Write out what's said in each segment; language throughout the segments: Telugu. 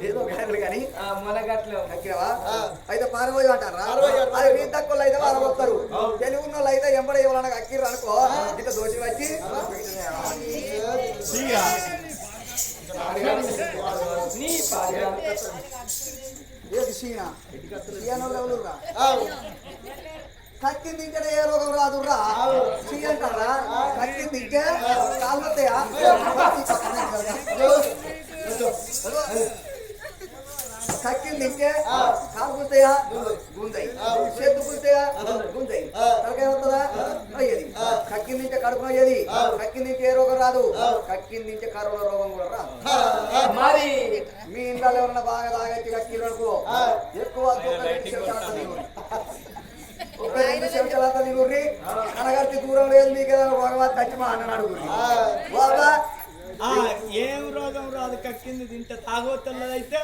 ఏదో కానీ మొలగట్లు అయితే పారబోయి అంటారా అది మీ తక్కువ అయితే వాళ్ళు వస్తారు తెలుగు ఉన్న వాళ్ళు అయితే ఎంబడ ఇవ్వాలన్నా అక్కిర్రు అనుకో ఇట్లా దోషి వచ్చి కక్కి తింటే ఏ రోగం రాదురా చీ అంటారా కక్కి తింటే కాళ్ళతాయా కక్కి తింటే కాలు కుడతాయా గుంజాయి చేతు కుడతాయా గుంజాయి తలకాయ వస్తుందా అయ్యేది కక్కి తింటే కడుపు అయ్యేది కక్కి తింటే ఏ రోగం రాదు కక్కి తింటే కరోనా రోగం కూడా రాదు మరి మీ ఇంట్లో ఎవరన్నా బాగా తాగచ్చి కక్కి అనుకో ఎక్కువ ఒక 2 చెంచాలంతా తిరుగురి అనగర్తి దూరం లేదు మీకు భగవత్ తచ్చి మా అన్న అడుగురి బాబా ఏం రోగం రాదు కక్కింది తింటే తాగోతల్లదైతే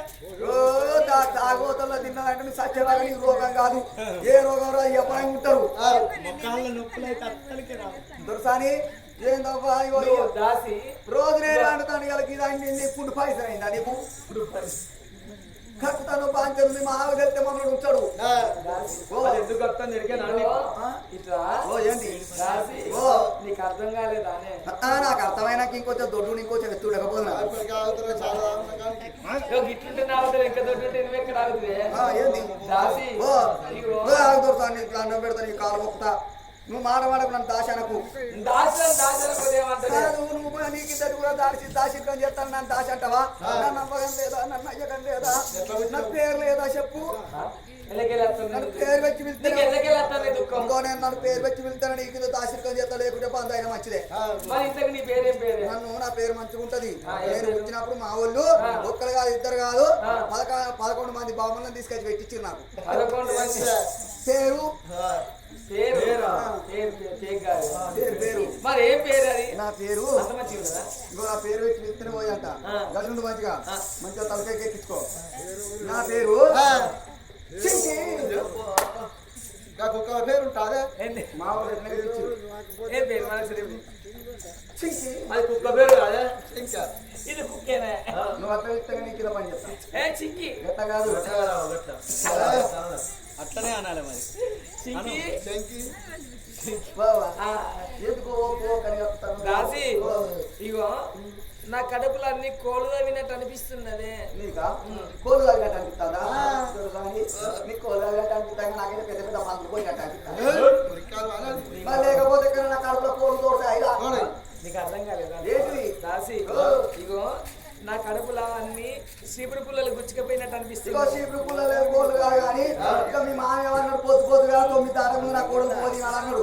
తాగోతల్లో తిన్నారంటే నువ్వు సత్యలాగా నీకు రోగం కాదు ఏ రోగం రాదు ఎప్పుడైనా ఉంటారు మొక్కల నొప్పులు అయితే అత్తలకి రాదు దొరసాని ఏందబ్బా రోజు నేను అంటుతాను ఇలా ఇది అన్ని ఫుడ్ పాయిజన్ అయిందా నీకు కట్టుతాను బాంచరు మా ఆవిడ వెళ్తే మమ్మల్ని ఉంచాడు ఎందుకు నీకు అర్థం కాలేదా నాకు అర్థమైనాక ఇంకొంచెం దొడ్డు ఇంకొంచెం ఎత్తుడకపోతున్నా ఇంకా దొడ్డు ఎక్కడ ఏంది దొరుకుతాను ఇట్లా అన్నం పెడతాను ఈ కాలు మొక్కుతా నువ్వు మాడమాడకు నన్ను దాశానకు నువ్వు నీకు ఇద్దరు కూడా దాశిత్వం చేస్తాను నన్ను దాశ అంటావా నన్ను నమ్మకం లేదా నన్ను అయ్యకం లేదా నా పేరు లేదా చెప్పు నన్ను పేరు పెట్టి వెళ్తాను ఇంకో నేను నన్ను పేరు పెట్టి వెళ్తాను నీకు దాశిత్వం చేస్తా లేకుంటే బంద్ అయినా మంచిదే నన్ను నా పేరు మంచిగా ఉంటది నేను వచ్చినప్పుడు మా వాళ్ళు ఒక్కరు కాదు ఇద్దరు కాదు 11 మంది బాబులను తీసుకొచ్చి పెట్టించారు నాకు పేరు మరి ఏం పేరు అది నా పేరు నా పేరు పెట్టి వెళ్తూనే పోయంట గడుండు మంచిగా తలకాయ ఎక్కించుకో నా పేరు ఒక్క పేరు ఉంటాదే మా కుక్క పేరు కాదా ఇది కుక్కేనా నువ్వు అట్లా ఇస్తాగా నీకు ఇలా పని చేస్తా చింకి ఎట్లా కాదు అట్లనే అనాలి మరి ఇగో నా కడుపులో అన్ని కోళ్ళు తవ్వినట్టు అనిపిస్తున్నదే నీకా కోళ్ళు తవ్వినట్టు అనిపిస్తుందా నీ కోళ్ళు తవ్వినట్టు అనిపిస్తా నాకైతే పెద్ద పెద్ద మందులు పోయినట్టు అనిపిస్తా లేకపోతే నా కడుపులో కోళ్ళు తోడతాయి నీకు అర్థం కాలేదా ఏంటి దాసి ఇగో నా కడుపులో అన్ని చీపురు పుల్లలు గుచ్చుకపోయినట్టు అనిపిస్తుంది చీపురు పుల్లలు కోళ్ళు కాదు కానీ ఇక మీ మామ ఏమన్నాడు పొద్దుగా 9 తారీఖు నా కోడలు పోది అన్నాడు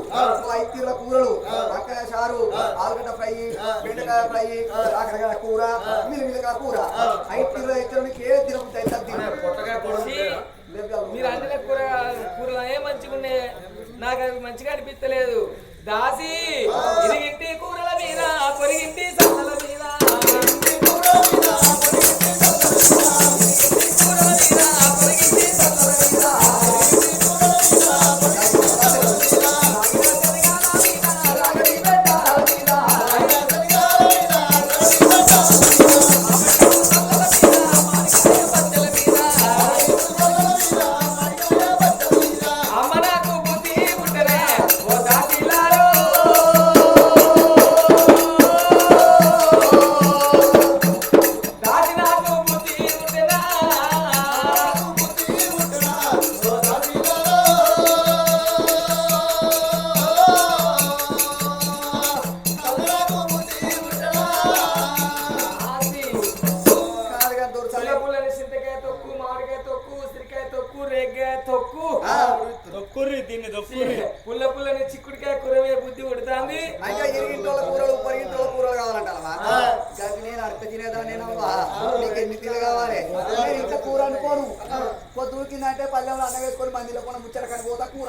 5 తీర్ల కూరలు వంకాయ చారు ఆలుగడ్డ ఫ్రై బెండకాయ ఫ్రై కాకరకాయ కూర మిలిమిలిగా కూర 5 తీర్ల ఇద్దరు మీకు ఏ తినబుద్ధి మీరు అన్ని కూరలు ఏ మంచిగా ఉన్నాయి నాకు అవి మంచిగా అనిపించలేదు దాసి ఇరిగింటి కూరల మీద పొరిగింటి సన్నల మీద పుల్ల పుల్లని చిక్కుడికాయ కూరవే బుద్ధి కొడుతుంది అయితే ఇరిగింటోళ్ళ కూరలు పరిగింటోళ్ళ కూరలు కావాలంటావా నేను అడక తినేదానేనమ్మా నీకు ఎన్ని తిలు కావాలి నేను ఇంట్లో కూర అనుకోను పొద్దుకిందంటే పల్లెంలో అన్న వేసుకొని మందిలో కూడా ముచ్చట కనిపోతా కూర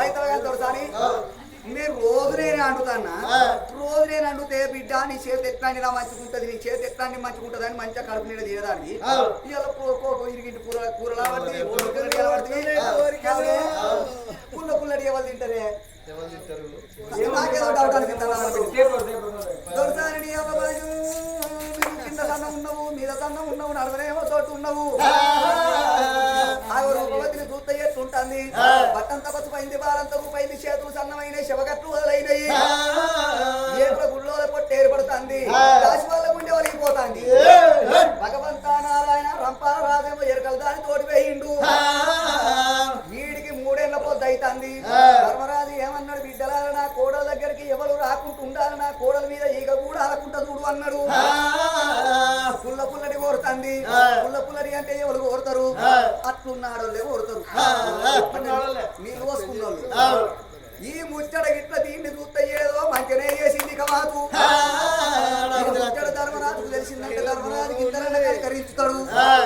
అయితే తోడుసారి నేను రోజు నేను అంటుతానా రోజు నేను అంటుతే బిడ్డ నీ చేతి ఎట్లాంటి నా మంచిగుంటది నీ చేతి ఎట్లాంటి మంచిగుంటది అని మంచిగా కడుపు నీడ తినదాన్ని ఇలా ఇరిగింటి కూరలా పడుతుంది పుల్ల పుల్లడి ఎవరు తింటారే నాకేదో డౌట్ అనిపిస్తాను తన్న ఉన్నావు మీద తన్న ఉన్నావు నడవనేమో చోటు ఉన్నావు ఆ రూపవతిని చూస్తే ఎట్లుంటుంది బట్టంత పసుపైంది బాలంత రూపైంది చేతులు సన్నమైన శవగట్లు వదలైనయి ఏపుల గుళ్ళో పొట్టు ఏర్పడుతుంది దాసి వాళ్ళ గుండె ఒలిగిపోతుంది భగవంతా నారాయణ రంపాల రాజేమో ఎరకలు దాని తోటి వేయిండు వీడికి 3 ఏళ్ల పొద్దు అవుతుంది ధర్మరాజు ఏమన్నాడు బిడ్డలాల నా కోడల దగ్గరికి ఎవరు రాకుండా ఉండాలి నా కోడల మీద ఈగ కూడా ఆలకుంటా చూడు అన్నాడు పుల్ల పుల్లడి కోరుతుంది పుల్ల పుల్లడి అంటే ఎవరు కోరుతారు అట్లున్నాడు కోరుతారు నీళ్ళు పోసుకున్నాడు ఈ ముచ్చట గిట్ల దీన్ని చూస్తే ఏదో మంచినే చేసింది కమాతు ముచ్చట ధర్మరాజుకు తెలిసిందంటే ధర్మరాజుకి ఇద్దరన్నా కరిస్తాడు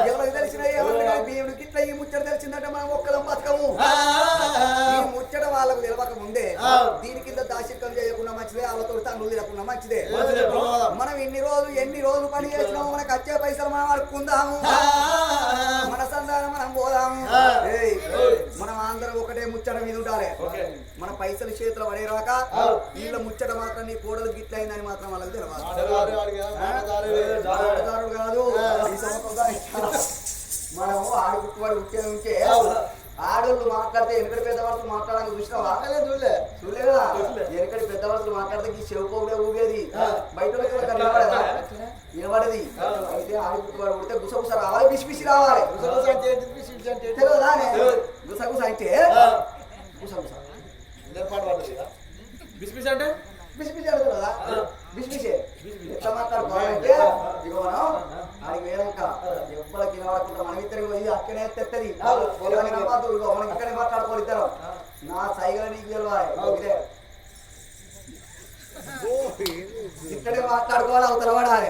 ఎవరికి తెలిసిన ఎవరిని దేవుడికి గిట్ల ఈ ముచ్చట తెలిసిందంటే మనం ఒక్కలం బతకము ఈ ముచ్చట వాళ్ళకు తెలవక ముందే దీని కింద దాశికం చేయకుండా మంచిదే వాళ్ళతో తన్నులు తినకుండా మంచిదే మనం ఎన్ని రోజులు పని చేసినాము మనకు వచ్చే పైసలు మనం అడుక్కుందాము మన సంధానం మనం పోదాము మనం అందరం ఒకటే ముచ్చట మీద ఉండాలి మన పైసలు చేతులు పడేరాక వీళ్ళ ముచ్చట మాత్రం నీ కోడలు గిట్లయిందని మాత్రం వాళ్ళకి తెలియదు కాదు మనము ఆడుకుట్టువాడు ఉట్టే ఉంటే ఆడోళ్ళు మాట్లాడితే వెనకటి పెద్దవాళ్ళు మాట్లాడాలని చూసినావా చూడలే కదా వెనకటి పెద్దవాళ్ళు మాట్లాడితే ఈ చెవుకోడే ఊగేది బయట వినబడేది అయితే ఆడుకుట్టువాడు ఉడితే గుసగుస రావాలి బిసిబిసి రావాలి తెలియదా గుసగుస అంటే గుసగుస బిస్బిస్ అంటే బిసిబిసి అడుగుతుంది కదా బిసిబిసే ఎట్లా మాట్లాడుకోవాలంటే ఇక మనం ఆడికి వేరక ఎవ్వరికి వినబడకుండా మనం ఇద్దరికి పోయి అక్కడే తెత్తది మనం ఇక్కడే మాట్లాడుకోవాలి ఇద్దరు నా సైగల నీకు తెలియాలి ఇక్కడే మాట్లాడుకోవాలి అవతల పడాలి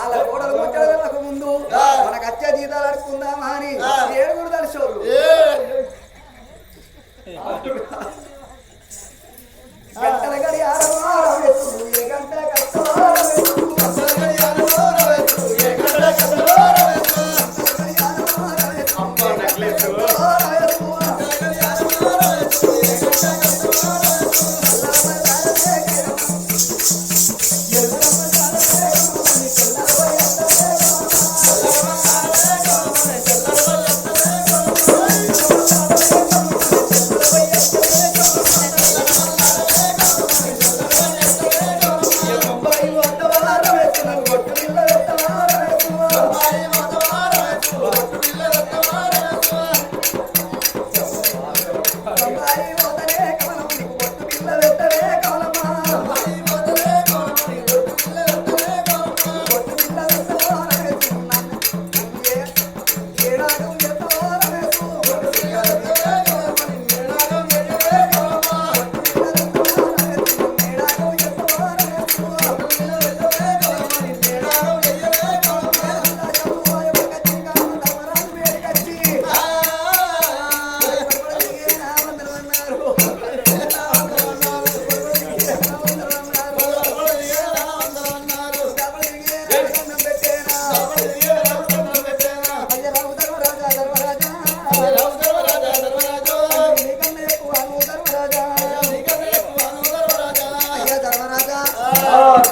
అలా కోడలు ముచ్చడలకు ముందు మనకు వచ్చే జీతాలు అడుక్కుందామా అని 7 దర్శకులు గంటల గడియారం ఏ గంట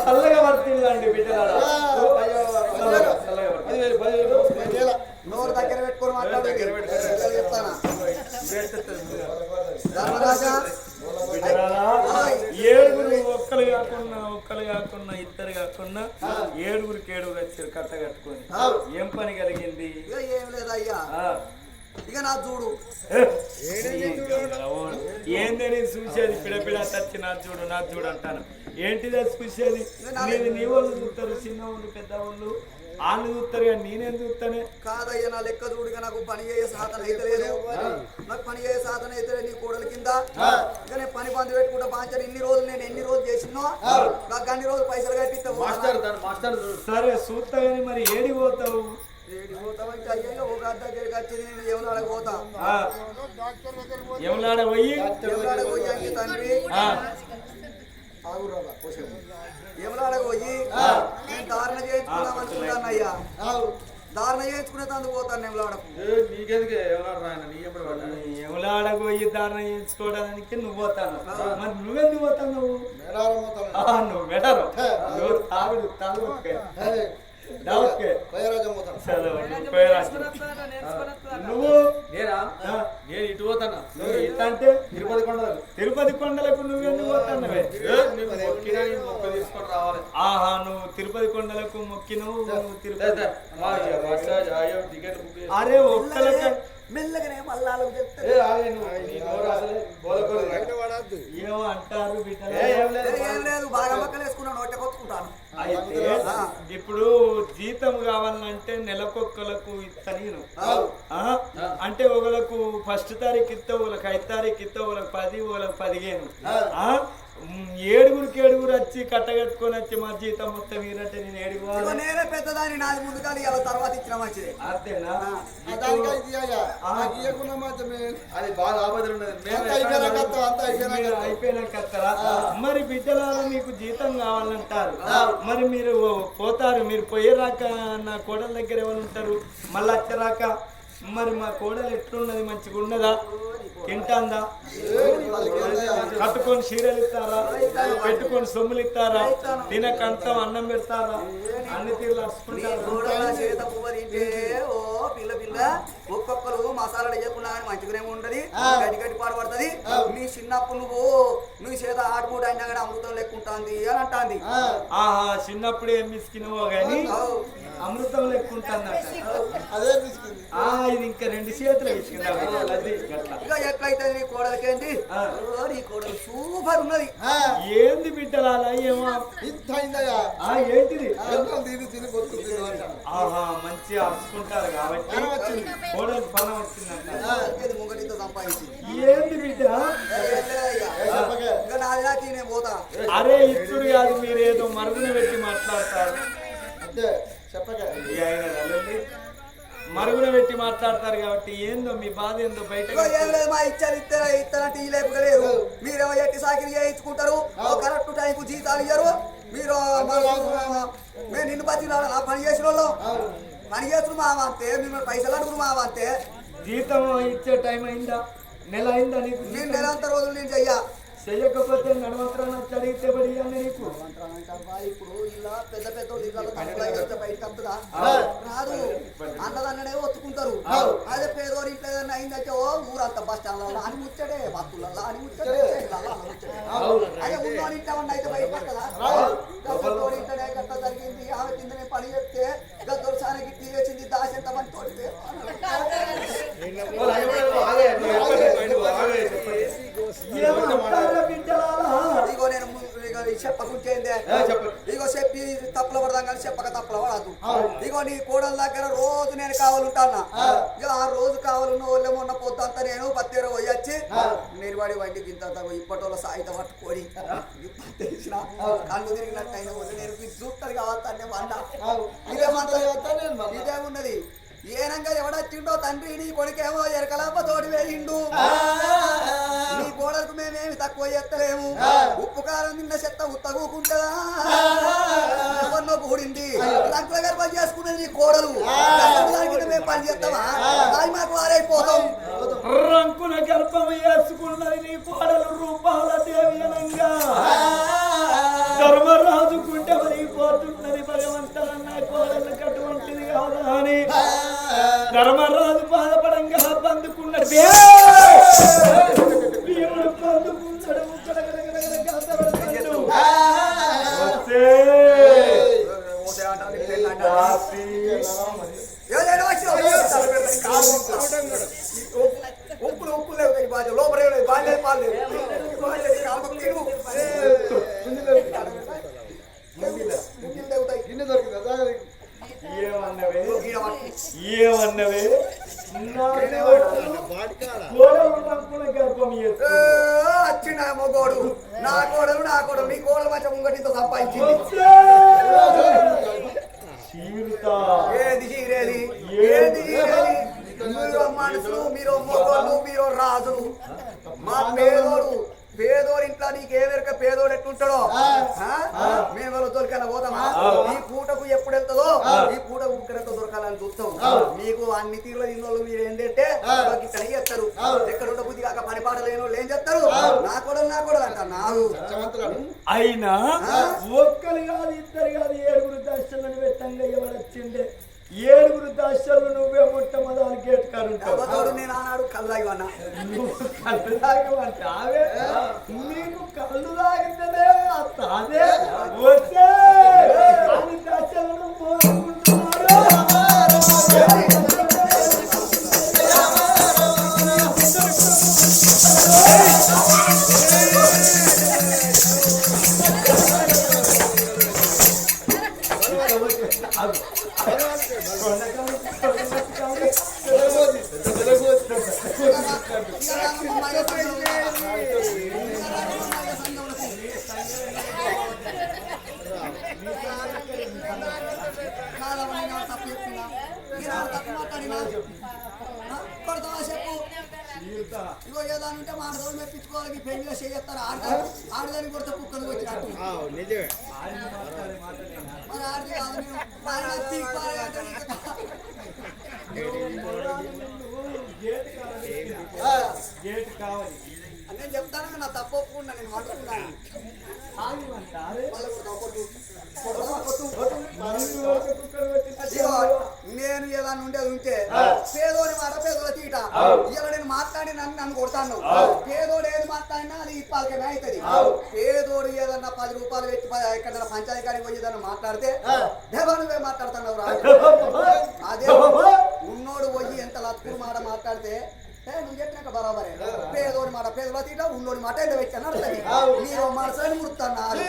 చల్లగా పడుతుందండి బిడ్డలారా నోరు దగ్గర పెట్టుకొని మాట్లాడు చెప్తానా ధర్మరాజా ఏడుగురు ఒక్కలు కాకుండా ఇద్దరు కాకుండా 7గురికి 7 వచ్చారు కట్ట కట్టుకొని ఏం పని కలిగింది ఏం లేదయ్యా ఇక నా చూడు ఏందని చూసేది పిడపిడ తచ్చి నా చూడు అంటాను ఏంటిది చూసేది నీ వాళ్ళు చూస్తారు చిన్న వాళ్ళు పెద్ద వాళ్ళు వాళ్ళు చూస్తారు కానీ నేనేం చూస్తానే కాదయ్యా నా లెక్క చూడుగా నాకు పని చేయ సాధన అయితే లేదు నాకు పని చేయ సాధన అయితే నీ కోడల కింద ఇక నేను పని బంధు పెట్టుకుంటా బాంచాను నేను ఎన్ని రోజులు చేసినా నాకు అన్ని రోజులు పైసలు కట్టిస్తావు సరే చూస్తా కానీ మరి ఏడి పోతావు పోతావంటే అయ్యో ఒక గంట దగ్గరికి వచ్చింది నేను ఎవరు పోతా ఎవలాడ పోయి పోయి తండ్రి ఎవలాడ పోయి నేను ధారణ చేయించుకుందాం అనుకుంటాను అయ్యా ధారణ చేయించుకునే తందుకు పోతాను ఎవలాడ పోయి ధారణ చేయించుకోవడానికి నువ్వు పోతాను మరి నువ్వెందుకు పోతావు నువ్వు మెడరు నువ్వు ధారణ తాగుడు నువ్వు నేను ఇటు పోతానా అంటే తిరుపతి కొండలకు నువ్వెందుకు పోతానవే మొక్క తీసుకొని రావాలి. ఆహా నువ్వు తిరుపతి కొండలకు మొక్కినవు తిరుపతి టికెట్ బుక్ అరే ఒక్కలకే మెల్లగానే మల్లాలకు చెప్తే ఏమో అంటారు బిడ్డ ఏం లేదు బాగా పక్కన వేసుకున్నాను ఒట్ట కొట్టుకుంటాను. అయితే ఇప్పుడు జీతం కావాలంటే నెలకొక్కలకు ఇస్తా నేను అంటే ఒకళ్ళకు ఫస్ట్ తారీఖు ఇస్తా ఒకళ్ళకి 5 తారీఖు ఇస్తా ఒకళ్ళకి 10 ఒకళ్ళకి 15 ఏడుగురు వచ్చి కట్టగట్టుకొని వచ్చి మా జీతం మొత్తం మీరంటే నేను ఏడుగు నేనే పెద్దదాన్ని నాది ముందు కానీ ఇలా తర్వాత ఇచ్చిన మంచిది అంతేనా అది బాగా ఆపదలు ఉన్నది. అయిపోయినాక వస్తారా? మరి బిడ్డలారా మీకు జీతం కావాలంటారు మరి మీరు పోతారు మీరు పోయేరాక నా కోడల దగ్గర ఎవరు ఉంటారు మళ్ళీ వచ్చరాక మరి మా కోడలు ఎట్లున్నది మంచిగా ఉన్నదా తింటాందా కట్టుకొని చీరలు ఇస్తారా పెట్టుకొని సొమ్ములు ఇస్తారా తినకంతం అన్నం పెడతారా అన్ని తీరులు ఒక్కొక్కరు మసాలాలు వేయకుండా మంచిగానే ఉంటది గట్టి పాడుపడుతుంది. నీ చిన్నప్పుడు నువ్వు చేత ఆటమూట అయినా కానీ అమృతం లెక్కుంటుంది అని అంటాంది. ఆహా చిన్నప్పుడు ఏం మిస్కినవో గాని అమృతం లెక్కుంటాను ఇది ఇంకా 2 చేతులు ఇక ఎట్లయితే నీ కోడలకేంటి నీ కోడలు సూపర్ ఉన్నది. ఏంది బిడ్డలాలా ఏమో ఏంటిది ఆహా మంచి అరుచుకుంటారు కాబట్టి కోడలు పనం వచ్చిందంట ముంగటితో సంపాదించింది. ఏంది బిడ్డ ఇంకా నాది నాకి నేను పోతా. అరే ఇచ్చుడు కాదు మీరేదో మరుగున పెట్టి మాట్లాడతారు మరుగున పెట్టి మాట్లాడతారు కాబట్టి ఏందో మీ బాధ ఏందో బయట మా ఇచ్చారు ఇస్తారంటే ఈ లేపుకలేదు. మీరేమో ఎట్టి సాకిరి చేయించుకుంటారు కరెక్ట్ టైంకు జీతాలు ఇయ్యరు. మీరు మేము నిన్ను పచ్చి పని చేసిన వాళ్ళు పని చేస్తుడు మావంతే మిమ్మల్ని పైసలు అడుగురు మావంతే. జీతం ఇచ్చే టైం అయిందా నెల అయిందా నీకు? నేను నెలంత రోజులు నేను చెయ్యా చెయ్యకపోతే నడవంతరాన్ని వచ్చి అడిగితే పడియాలి నీకు. ఇప్పుడు ఇలా పెద్ద పెద్ద బయటకు వస్తుందా రాదు అన్నదన్ననే ఒత్తుకుంటారు. అదే పేదోడు ఇంట్లో ఏదైనా అయిందంటే ఓ ఊరంతా బస్ స్టాండ్ అని ముచ్చడే బస్సులలో అని ముచ్చడే అదే ఉన్నోడి ఇంట్లో ఉన్న అయితే బయట వస్తుందా? గద్దోడి ఇంట్లోనే గట్ట జరిగింది ఆమె కిందనే పని చెప్తే గద్దోసానికి టీ వచ్చింది దాసి ఎంత మంది తోడితే ఇగో నేను చెప్పకుంటే ఇగో చెప్పి తప్పుల పడదాం కానీ చెప్పక తప్పుల పడద్దు. ఇగో నీ కోడల దగ్గర రోజు నేను కావాలంటానా ఇక ఆ రోజు కావాలన్న వాళ్ళే మొన్న పొద్దంతా నేను 10 పోయొచ్చి నిర్వాడి వంటికి ఇంత ఇప్పటి సాయిత పట్టుకొని తెలిసిన కళ్ళు తిరిగినట్టయిన వాళ్ళు నేను చూస్తారు కావద్దాన్ని ఇదేమున్నది ఏనంగా ఎవడొచ్చిండో తండ్రి నీ కొడుకేమో ఎరకలాప తోడి వేయిండు. నీ కోడలకు మేమేమి తక్కువ చేస్తలేము. ఉప్పు కారం నిన్న చెత్త ఉత్తగూకుంటదా ఎవరినో కూడింది లంకుల గారు పని చేసుకున్నది నీ కోడలు దానికి మేము పని చేస్తామా అది మాకు వారైపోతాం. రంకుల గర్భం వేసుకున్నది నీ కోడలు రూపాల దేవీనంగా ధర్మరాజుకుంటే పోతున్నది భగవంతులన్న కోడలకు అటువంటిది కాదా అని ధర్మరాజు బాధపడంగా బందుకున్నాడు ఉప్పులు ఉప్పు లేవు లోపల బాగా పాలు ఏమన్నవే వచ్చిన మొగోడు నా కోడలు నీ కోడలు మంచి ముంగటితో సంపాదించింది. ఏది చీరేది ఏది చీరేది మీరు మనుషులు మీరు మొగోళ్ళు మీరు రాజులు. మా పేదోడు ఇంట్లో నీకు ఏ వెరక పేదోడు ఎట్లుంటాడో మేము వాళ్ళు దొరికైనా పోతామా? ఈ పూటకు ఎప్పుడు వెళ్తుందో ఈ పూటకు ఇక్కడంతా దొరకాలని చూస్తాం. మీకు అన్ని తీరులో తిన్నోళ్ళు మీరు ఏంటంటే ఇక్కడ చేస్తారు. ఎక్కడ ఉండ బుద్ధి కాక పని పాట లేని వాళ్ళు ఏం చేస్తారు? నా కూడా అంట నాకు అయినా ఒక్కరు కాదు ఇద్దరు కాదు తాగివన్నా కళ్ళు తాగమంటే ఆవే నీకు కళ్ళు తాగితేనే అదే వచ్చే దశలను ఇగో ఏదానంటే మాటలు మెప్పించుకోవాలి పెళ్లిగా చేస్తారు ఆడదానికి కొడితే కుక్కలు వచ్చినట్టు మరి ఆడది కాదు నేను చెప్తాను నా తప్పు ఒప్పుకున్నా నేను మాట్లాడుతున్నాను నేను ఏదన్నా ఉండేది ఉంటే పేదోని మాట పేదోడ తీట ఇలా నేను మాట్లాడి నన్ను కొడతాను పేదోడు ఏది మాట్లాడినా అది ఇప్పాలకమే అవుతుంది పేదోడు ఏదన్నా 10 రూపాయలు పెట్టి ఎక్కడ పంచాయతీ కాడికి పోయి ఏదన్నా మాట్లాడితే దేవా నువ్వే మాట్లాడుతున్నావు రా అదే ఉన్నోడు పోయి ఎంత లత్తురు మాట మాట్లాడితే నువ్వు చెప్పినాక బరాబరే పేదోడి మాట పేదోడ తీట ఉన్నోడి మాట ఎంత పెట్టాను మీరు మనసుని ముడుతున్నారు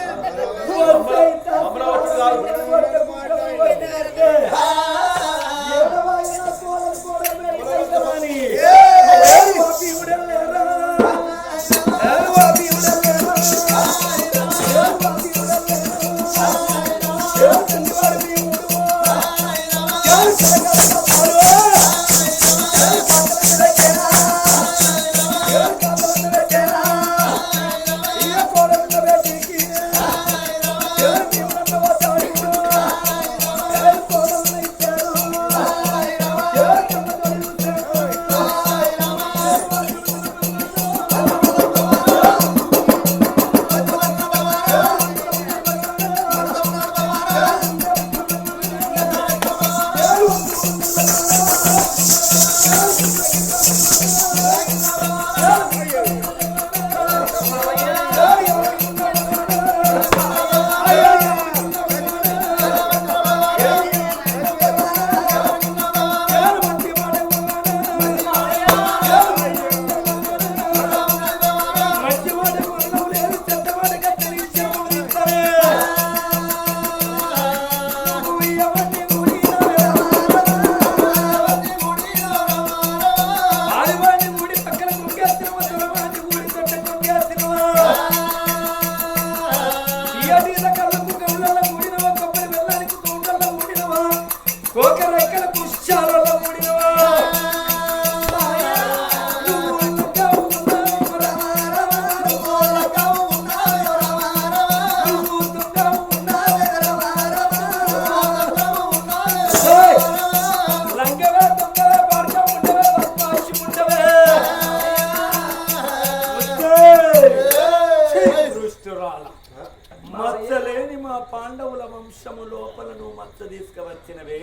మచ్చలేని మా పాండవుల వంశము లోపల నువ్వు మచ్చ తీసుకువచ్చినవే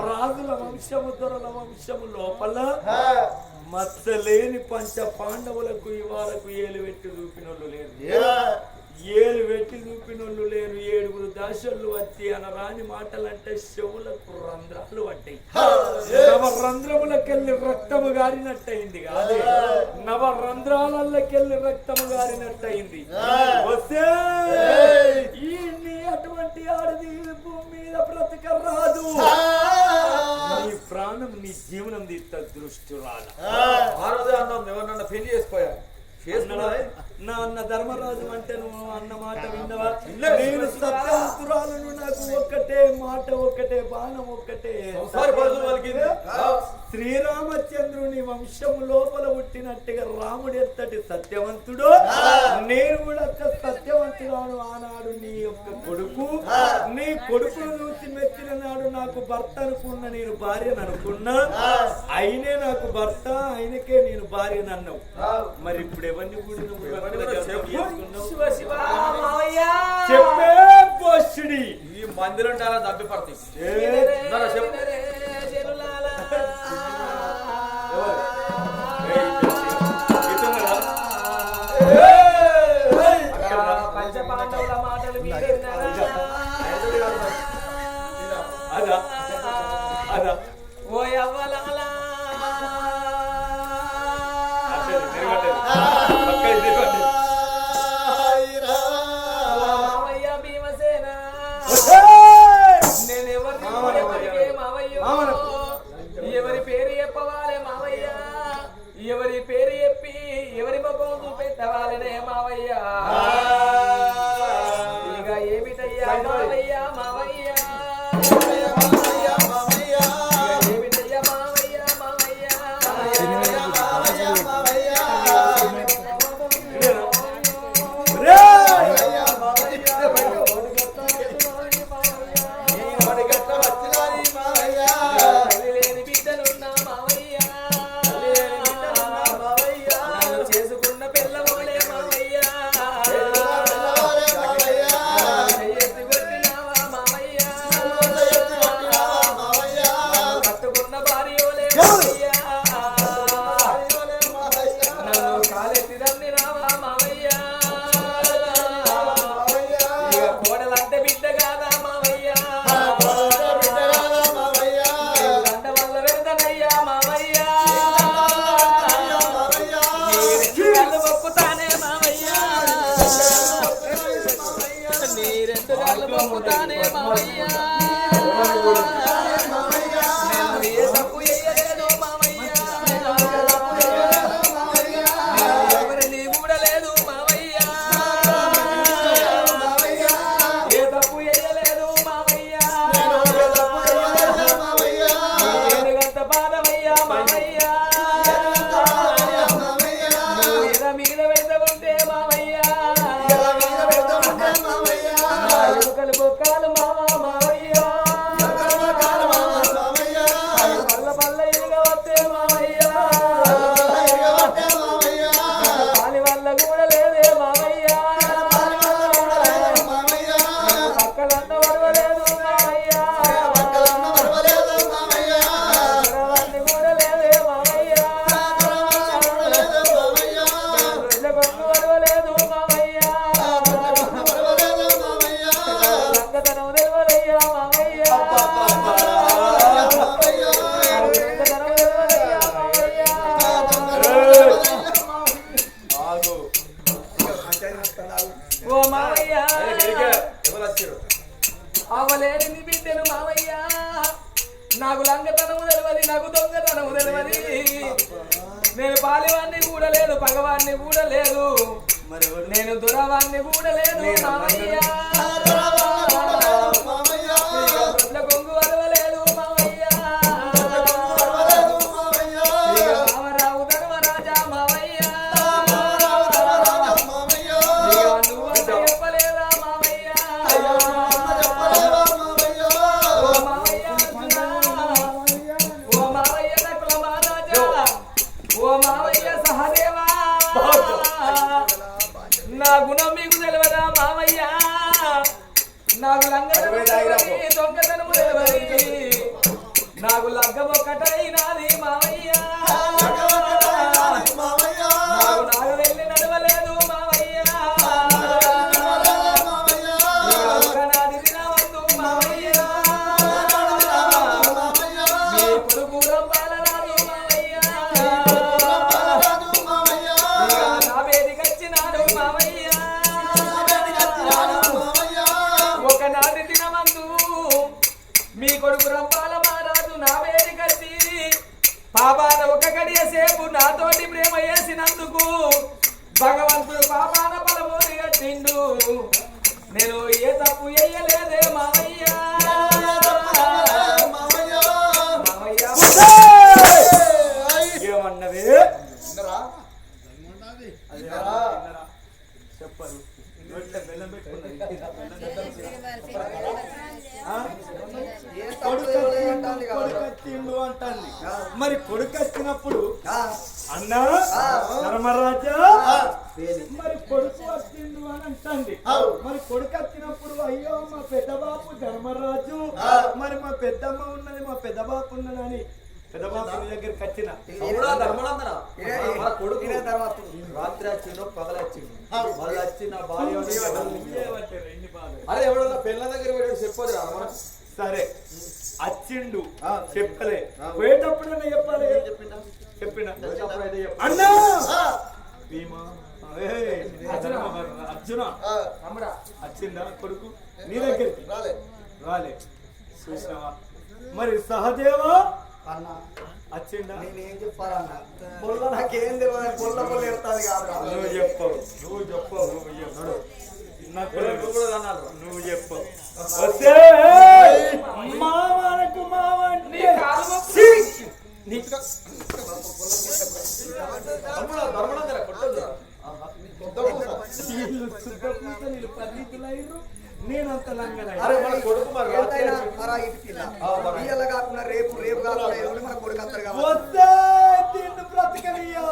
రాజుల వంశము దొరల వంశము లోపల మచ్చలేని పంచ పాండవులకు ఇవాళకు ఏలు పెట్టి చూపినోళ్ళు లేరు ఏలు పెట్టి చూపినోళ్ళు లేరు 7 దాసళ్ళు వచ్చి అనరాని మాటలంటే చెవులకు రంధ్రాలు పడ్డాయి నవరంధ్రములకెళ్ళి రక్తము గారినట్టయింది కాదు నవరంధ్రాలకెళ్ళి రక్తము గారినట్టయింది వస్తే ఈ అటువంటి ఆడది భూమి మీద బ్రతక రాదు నీ ప్రాణం నీ జీవనం తీస్తా దృష్టి రాల ఎవరన్నా పెళ్లి చేసుకోయా నా అన్న ధర్మరాజు అంటే నువ్వు అన్న మాట విన్నవా నేను సత్యవంతురాలను నాకు ఒక్కటే మాట ఒక్కటే బాణం ఒక్కటే శ్రీరామచంద్రుని వంశము లోపల పుట్టినట్టుగా రాముడు ఎంతటి సత్యవంతుడు నేను కూడా సత్యవంతురాను ఆనాడు నీ యొక్క కొడుకు నీ కొడుకును చూసి మెచ్చిన నాడు నాకు భర్త అనుకున్న నేను భార్యను అనుకున్నా అయినే నాకు భర్త ఆయనకే నేను భార్యను అన్నావు మరి ఇప్పుడు ఎవరిని చెప్పే పోషుడి ఈ మందిరం చాలా దబ్బి పడతాయి అదా అదా ఓ అవ్వలాలా మావయ్య భీమసేన నేనెవరికే మావయ్యో ఎవరి పేరు చెప్పవాలే మావయ్య ఎవరి పేరు చెప్పి ఎవరి ముఖం చూపెట్టవాలనే మావయ్య ఇక ఏమిటయ్యా మావయ్య మావయ్య ఏమిటయ్యా మావయ్య మావయ్య లేని బిడ్డలున్నా మావయ్య చేసుకున్న పిల్లవలే మావయ్య ఎత్తి కొట్టినావా మావయ్య కట్టుకున్న భార్యోలే మావయ్య నన్ను కాలెత్తి దండినావా మావయ్య ఇక కోడలంటే బిడ్డ కాదా మావయ్య దండ వల్ల వేదనయ్యా మావయ్య నీ రెండు మొక్కుతానే మావయ్య నీ రెండు కాళ్ళు మొక్కుతానే మావయ్య నేను ఏ తప్పు చేయలేదు మావయ్య ఎవరిని కూడలేదు మావయ్య ఏ తప్పు చేయలేదు మావయ్య ఎందుకంత బాధమయ్యా మావయ్య మీద మీద పెడతా మావయ్య ఎలుకలు బొక్కాలు మావయ్య పల్ల పల్ల ఇరుగ వస్తే మావయ్య పాలి వల్ల కూడా లేదే మావయ్య పక్కలన్న వరవలేదు మావయ్య వరవన్ని కూడా లేదే మావయ్య రొల్లె కొట్టు వరవలేదు మావయ్య సంగతనం తెలవలయ్యా మావయ్య సంగతనం తెలవలయ్యా మావయ్య ఓ మావయ్య అవలేని నీ బిడ్డలు మావయ్య నాకు లంగతనము తెలియదు నాకు దొంగతనము తెలియదు నేను పాలివాన్ని కూడా లేదు పగవాన్ని కూడా లేదు నేను దురవాన్ని కూడా లేదు మావయ్య రొల్ల కొంగు అరవలేదు మావయ్య రామరావు ధర్మరాజా మావయ్య నువ్వంత చెప్పలేదా మావయ్య ఓ మావయ్య అర్జునా, ఓ మావయ్య నకుల మహారాజా, ఓ మావయ్య సహదేవా నా గుణం మీకు తెలియదా మావయ్య నాకు లంగతనము తెలియదు, దొంగతనము తెలియదు నాకు లగ్గం ఒక్కటైనాది మావయ్య నాకు నాగు వెళ్ళి నడవలేదు మావయ్య నాది తినవద్దు మావయ్య మీ కొడుకు రంపాలరాదు మావయ్య నా వేదికొచ్చినాడు మావయ్య ఒకనాటి దినమందు మీ కొడుకు రంపాల మహారాజు నా వేదికొచ్చి పాపాన ఒక గడియ సేపు నాతోటి ప్రేమ చేసినందుకు భగవంతుడు పాపాన పలమోరి కట్టిండు నేను ఏ తప్పు చెయ్యలేదే మావయ్య మావయ్య ఏమన్నది చెప్పరు కొడుకత్తిండు అంటాను మరి కొడుకత్తినప్పుడు అన్నా ధర్మరాజా మరి కొడుకు వచ్చిండు అని అంటుంది మరి కొడుకు వచ్చినప్పుడు అయ్యో మా పెద్ద బాపు ధర్మరాజు మరి మా పెద్దమ్మ ఉన్నది మా పెద్ద బాపు ఉన్నదని పెద్ద బాబు దగ్గరికి వచ్చిన ధర్మనందన ఇదే మన కొడుకు ఇదే తర్వాత రాత్రి వచ్చిండు పగలు వచ్చిండు మళ్ళీ వచ్చి నా భార్య ఎన్ని బాధలు. అరే ఎవడన్నా పిల్ల దగ్గర పోయాడు చెప్పదు మన సరే వచ్చిండు చెప్పలే పోయేటప్పుడన్నా చెప్పాలి చెప్పిన అన్నా భీమా అర్జున వచ్చిందా కొడుకు నీ దగ్గరికి రాలే చూసినావా మరి సహదేవా అన్న వచ్చిండా నేనేం చెప్పాలన్నా పొల్ల నాకేం తెలియదు పొల్ల పొల్ల ఎడతాది కాదు నువ్వు చెప్పవు నువ్వు చెప్పవు వస్తే మావనకు మావంటే ధర్మనందన కొట్టదు నేనంత అరే మన కొడుకు మరి రాత్రి ఎంతైనా మరా ఇటు ఇయ్యాల కాకుండా రేపు రేపు కాకుండా ఎల్లుండి మన కొడుకు అత్తరు కాబట్టి వస్తే దీన్ని బ్రతకనియా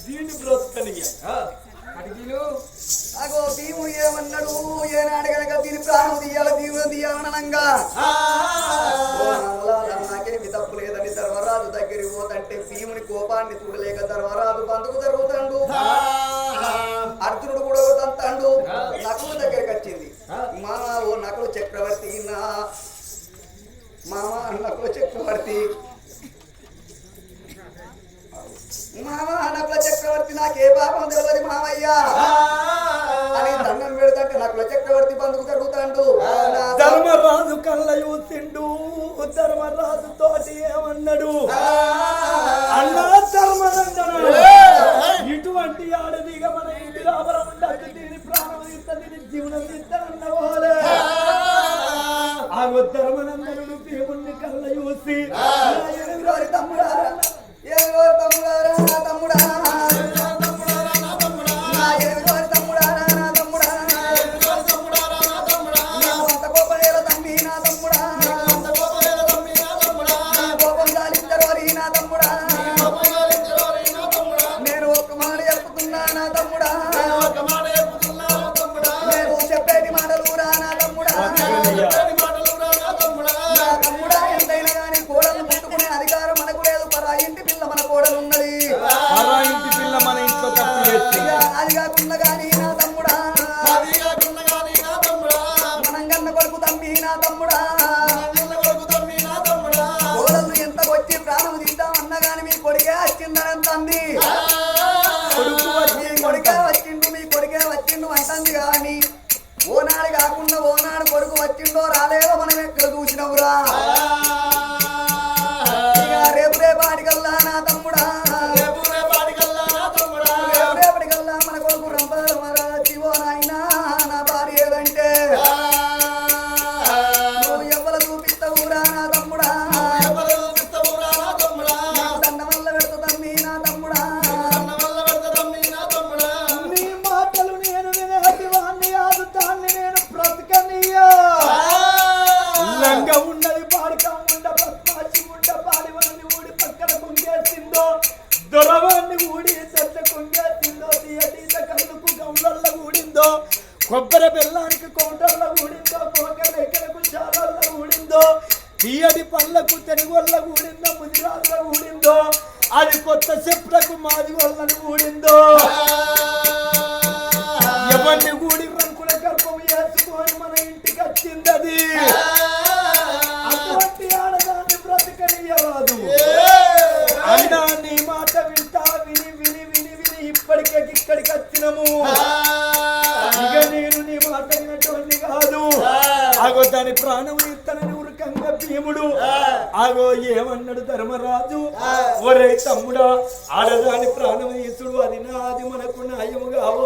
దీన్ని బ్రతకనియా అగో భీముడు ఏమన్నాడు ఏనాడు గనక దీని ప్రాణం తీయాలి భీముడు తీయాలనంగా నాకేమి తప్పు లేదని ధర్మరాజు దగ్గరికి పోతంటే భీముని కోపాన్ని చూడలేక ధర్మరాజు బంధుకు జరుగుతాడు అర్జునుడు కూడా తంతాడు నకుల దగ్గరికి వచ్చింది మామ ఓ నకుల చక్రవర్తి మామ నకుల చక్రవర్తి మామ నకుల చక్రవర్తి నాకే పాపం తెలియదు మామయ్య అని దండం పెడతంటే నకుల చక్రవర్తి బంధుకు జరుగుతాడు ధర్మరాజు కళ్ళ చూసిండు ధర్మరాజు తోటి ఏమన్నాడు అన్నా ధర్మనందన ఇటువంటి ఆడదిగా మన ఇంటి రాబరం ఉండదు దీని ప్రాణం ఇస్తా దీని జీవనం ఇస్తానన్న వాళ్ళే ఆ ధర్మనందనుడు దేవుణ్ణి కళ్ళ చూసి తమ్ముడా తమ్ముడారా నా తమ్ముడా అది కాకుండా కానీ నా తమ్ముడా మనంగన్న కొడుకు తమ్మి నా తమ్ముడా కోడలు ఎంత వచ్చి ప్రాణం తీద్దామన్నా గాని మీ కొడుకే వచ్చిందని తంది మీ కొడుకే వచ్చిండు అంటుంది కానీ ఓనాడు కాకుండా ఓనాడు కొడుకు వచ్చిండో రాలేదో మనం ఎక్కడ చూసినవురా రేపు రేపాటికల్లా నా తమ్ముడా రేపటికల్లా మన కొడుకు రంపారమరాచివో నాయనా నా భార్య ఏదంటే నువ్వు ఎవ్వరు చూపిస్తావురా నా తమ్ముడా దండం వల్ల పెడతా తమ్మి నా తమ్ముడా నీ మాటలు నేను వినేటి వాణ్ణి కాదు దాన్ని నేను బ్రతకనియా లంగ ఉన్నది పాడకం ఉండ పద్మాచి ఉండ పాడివని ఊడి పక్కన కుంగేసిందో దొరవాన్ని ఊడి చెట్ల కుంగేసిందో తీయటీత కళ్ళకు గౌలల్ల ఊడిందో కొబ్బరి బెల్లానికి కోటల్ల ఊడిందో కోకల ఎక్కడకు చాలల్ల ఊడిందో తీయడి పళ్ళకు తెనుగొల్ల ఊడిందో ముదిరాళ్ళ ఊడిందో అది కొత్త చెప్పులకు మాది వల్లని ఊడిందో ఎవరిని ఊడి రంకుల గర్భం వేసుకొని మన ఇంటికి వచ్చింది అది అటువంటి ఆడదాన్ని బ్రతకనియరాదు అయినా నీ మాట వింటా విని విని విని విని ఇప్పటికే ఇక్కడికి వచ్చినము ఇక నేను నీ మాట వినటువంటి కాదు ఆగో దాని ప్రాణం ఇత్తనని ఉరకంగా భీముడు ఆగో ఏమన్నాడు ధర్మరాజు ఒరే తమ్ముడా ఆడదాని ప్రాణం తీసుడు అది నాది మనకు న్యాయము కావు